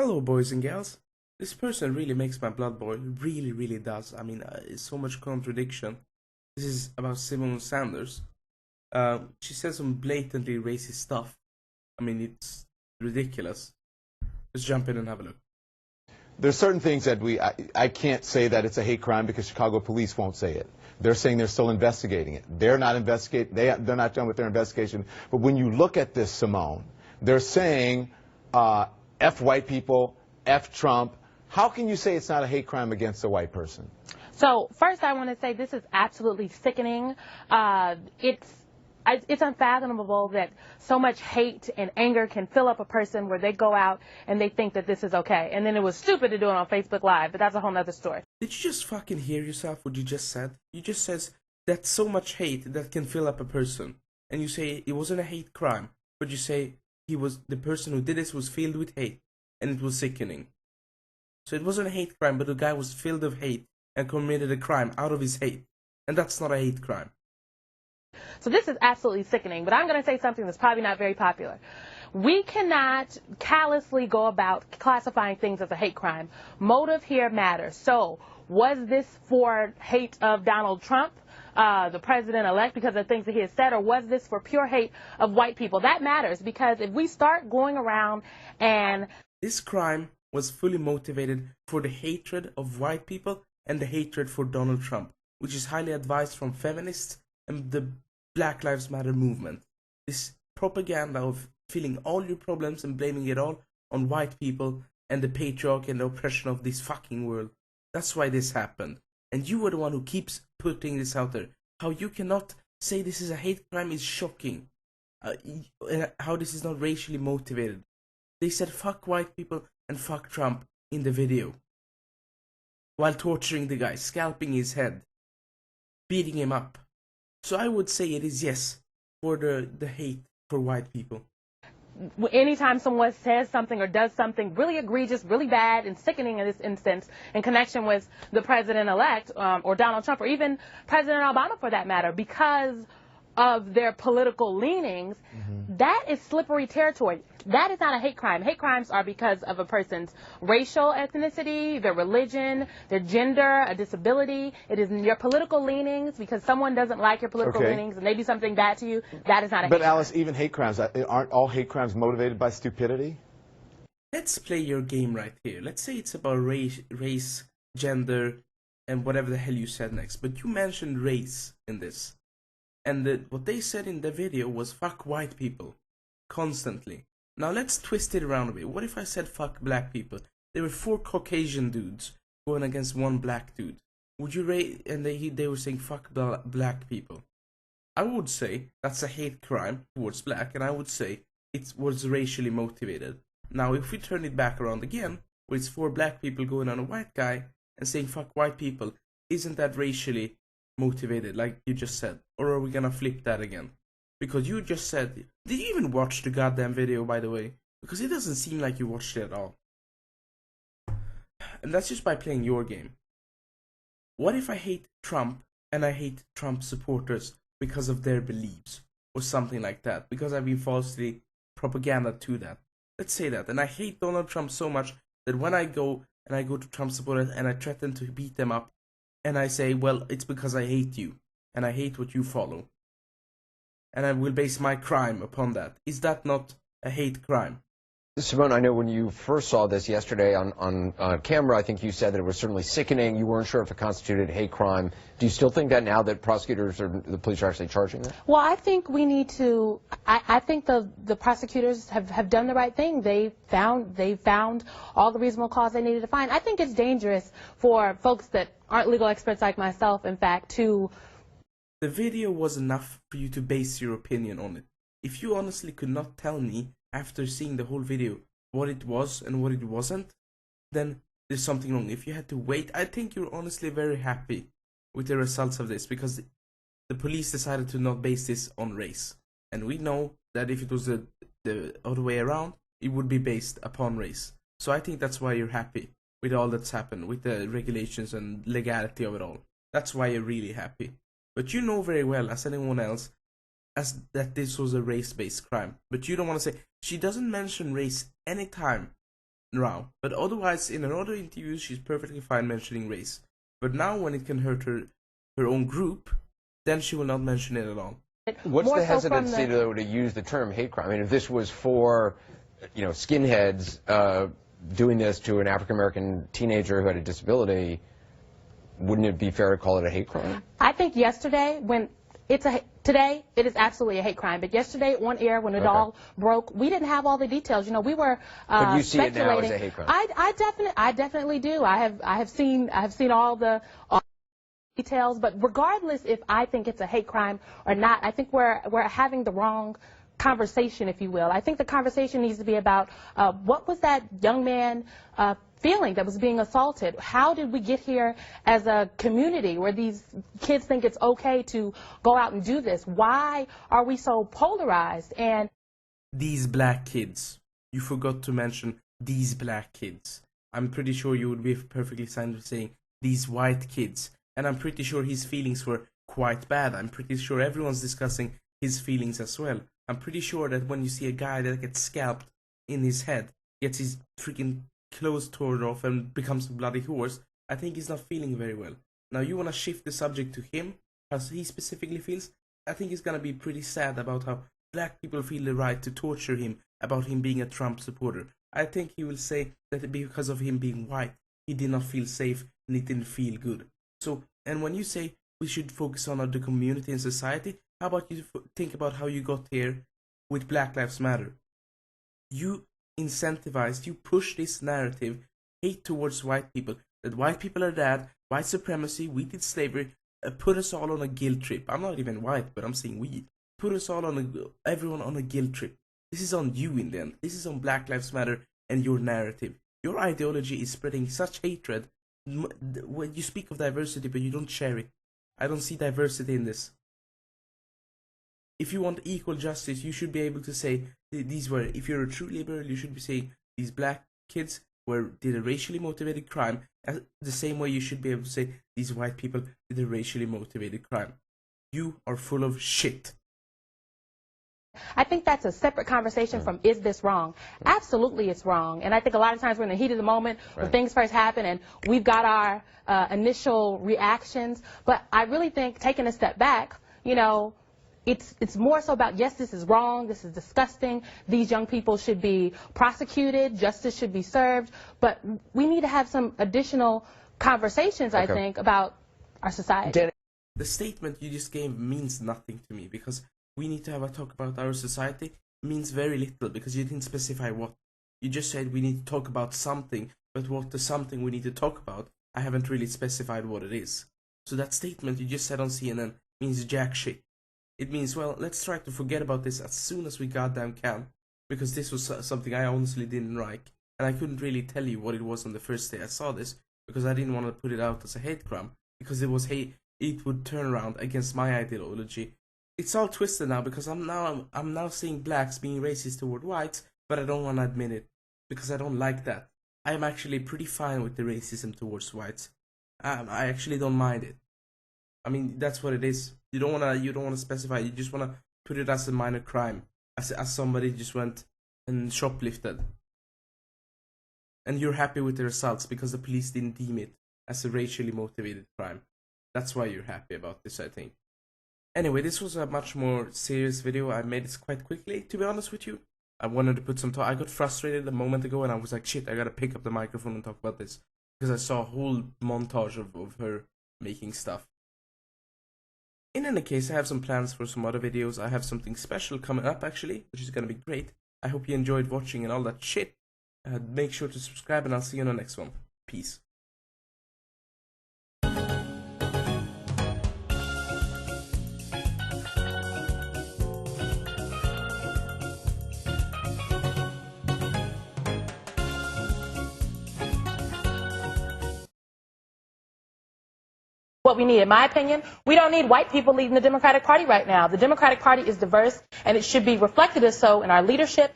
Hello, boys and gals. This person really makes my blood boil. Really, really does. I mean, it's so much contradiction. This is about Symone Sanders. She says some blatantly racist stuff. I mean, it's ridiculous. Let's jump in and have a look. There's certain things that I can't say that it's a hate crime because Chicago police won't say it. They're saying they're still investigating it. They're not done with their investigation. But when you look at this, Symone, they're saying F white people, F Trump. How can you say it's not a hate crime against a white person? So first I want to say this is absolutely sickening. It's unfathomable that so much hate and anger can fill up a person where they go out and they think that this is okay. And then it was stupid to do it on Facebook Live, but that's a whole nother story. Did you just fucking hear yourself what you just said? You just said that so much hate that can fill up a person. And you say it wasn't a hate crime, but you say the person who did this was filled with hate and it was sickening. So it wasn't a hate crime, but the guy was filled with hate and committed a crime out of his hate. And that's not a hate crime. So this is absolutely sickening, but I'm going to say something that's probably not very popular. We cannot callously go about classifying things as a hate crime. Motive here matters. So was this for hate of Donald Trump, the president-elect, because of things that he has said, or was this for pure hate of white people? That matters, because if we start going around and... This crime was fully motivated for the hatred of white people and the hatred for Donald Trump, which is highly advised from feminists and the Black Lives Matter movement. This propaganda of feeling all your problems and blaming it all on white people and the patriarchy and the oppression of this fucking world. That's why this happened. And you were the one who keeps putting this out there. How you cannot say this is a hate crime is shocking. How this is not racially motivated. They said fuck white people and fuck Trump in the video, while torturing the guy, scalping his head, beating him up. So I would say it is yes for the hate for white people. Anytime someone says something or does something really egregious, really bad and sickening in this instance in connection with the president-elect or Donald Trump or even President Obama for that matter, because of their political leanings, that is slippery territory. That is not a hate crime. Hate crimes are because of a person's racial ethnicity, their religion, their gender, a disability. It is your political leanings because someone doesn't like your political leanings and they do something bad to you. That is not a hate crime. But Alice, even hate crimes, aren't all hate crimes motivated by stupidity? Let's play your game right here. Let's say it's about race, gender, and whatever the hell you said next. But you mentioned race in this. And what they said in the video was fuck white people. Constantly. Now let's twist it around a bit. What if I said fuck black people? There were 4 Caucasian dudes going against 1 black dude. Would you rate? And they were saying fuck black people. I would say that's a hate crime towards black, and I would say it was racially motivated. Now if we turn it back around again, where it's 4 black people going on a white guy and saying fuck white people, isn't that racially motivated like you just said? Or are we gonna flip that again? Because you just said, did you even watch the goddamn video, by the way? Because it doesn't seem like you watched it at all. And that's just by playing your game. What if I hate Trump and I hate Trump supporters because of their beliefs or something like that? Because I've been falsely propaganda to that. Let's say that. And I hate Donald Trump so much that when I go to Trump supporters and I threaten to beat them up and I say, well, it's because I hate you and I hate what you follow. And I will base my crime upon that. Is that not a hate crime? Symone, I know when you first saw this yesterday on camera, I think you said that it was certainly sickening. You weren't sure if it constituted a hate crime. Do you still think that now that prosecutors or the police are actually charging that? Well, I think we need to. I think the prosecutors have done the right thing. They found all the reasonable cause they needed to find. I think it's dangerous for folks that aren't legal experts like myself, in fact, to. The video was enough for you to base your opinion on it. If you honestly could not tell me after seeing the whole video what it was and what it wasn't, then there's something wrong. If you had to wait, I think you're honestly very happy with the results of this because the police decided to not base this on race. And we know that if it was the other way around, it would be based upon race. So I think that's why you're happy with all that's happened, with the regulations and legality of it all. That's why you're really happy. But you know very well, as anyone else, as that this was a race-based crime. But you don't want to say. She doesn't mention race any time now. But otherwise, in another interview, she's perfectly fine mentioning race. But now, when it can hurt her own group, then she will not mention it at all. What's More the so from hesitancy, though, to use the term hate crime? I mean, if this was for, skinheads doing this to an African-American teenager who had a disability, wouldn't it be fair to call it a hate crime? I think yesterday, today, it is absolutely a hate crime. But yesterday, on air, when it all broke, we didn't have all the details. We were but you see speculating. it now as a hate crime. I definitely do. I have seen all the details. But regardless if I think it's a hate crime or not, I think we're having the wrong conversation, if you will. I think the conversation needs to be about what was that young man feeling that was being assaulted? How did we get here as a community where these kids think it's okay to go out and do this? Why are we so polarized? And these black kids, you forgot to mention these black kids. I'm pretty sure you would be perfectly fine with saying these white kids. And I'm pretty sure his feelings were quite bad. I'm pretty sure everyone's discussing his feelings as well. I'm pretty sure that when you see a guy that gets scalped in his head, gets his freaking clothes torn off and becomes a bloody horse, I think he's not feeling very well. Now you want to shift the subject to him, how he specifically feels. I think he's going to be pretty sad about how black people feel the right to torture him about him being a Trump supporter. I think he will say that because of him being white, he did not feel safe and he didn't feel good. So, and when you say we should focus on the community and society, how about you think about how you got here with Black Lives Matter? You incentivized, you push this narrative, hate towards white people, that white people are bad, white supremacy, we did slavery, put us all on a guilt trip. I'm not even white, but I'm saying we. Put us all everyone on a guilt trip. This is on you in the end. This is on Black Lives Matter and your narrative. Your ideology is spreading such hatred. When you speak of diversity, but you don't share it. I don't see diversity in this. If you want equal justice, you should be able to say these were. If you're a true liberal, you should be saying these black kids did a racially motivated crime. The same way you should be able to say these white people did a racially motivated crime. You are full of shit. I think that's a separate conversation from is this wrong? Absolutely it's wrong. And I think a lot of times we're in the heat of the moment when things first happen and we've got our initial reactions. But I really think taking a step back, it's more so about, yes, this is wrong, this is disgusting, these young people should be prosecuted, justice should be served, but we need to have some additional conversations, I think, about our society. The statement you just gave means nothing to me, because we need to have a talk about our society means very little, because you didn't specify what. You just said we need to talk about something, but what the something we need to talk about, I haven't really specified what it is. So that statement you just said on CNN means jack shit. It means, well, let's try to forget about this as soon as we goddamn can, because this was something I honestly didn't like, and I couldn't really tell you what it was on the first day I saw this, because I didn't want to put it out as a hate crime, because it was hate. It would turn around against my ideology. It's all twisted now, because I'm now seeing blacks being racist toward whites, but I don't want to admit it, because I don't like that. I am actually pretty fine with the racism towards whites. I actually don't mind it. I mean, that's what it is. You don't wanna specify. You just wanna put it as a minor crime, as somebody just went and shoplifted, and you're happy with the results because the police didn't deem it as a racially motivated crime. That's why you're happy about this, I think. Anyway, this was a much more serious video. I made this quite quickly, to be honest with you. I wanted to put some I got frustrated a moment ago, and I was like, shit, I gotta pick up the microphone and talk about this, because I saw a whole montage of her making stuff. In any case, I have some plans for some other videos. I have something special coming up, actually, which is gonna be great. I hope you enjoyed watching and all that shit. Make sure to subscribe, and I'll see you in the next one. Peace. What we need, in my opinion, we don't need white people leading the Democratic Party right now. The Democratic Party is diverse, and it should be reflected as so in our leadership.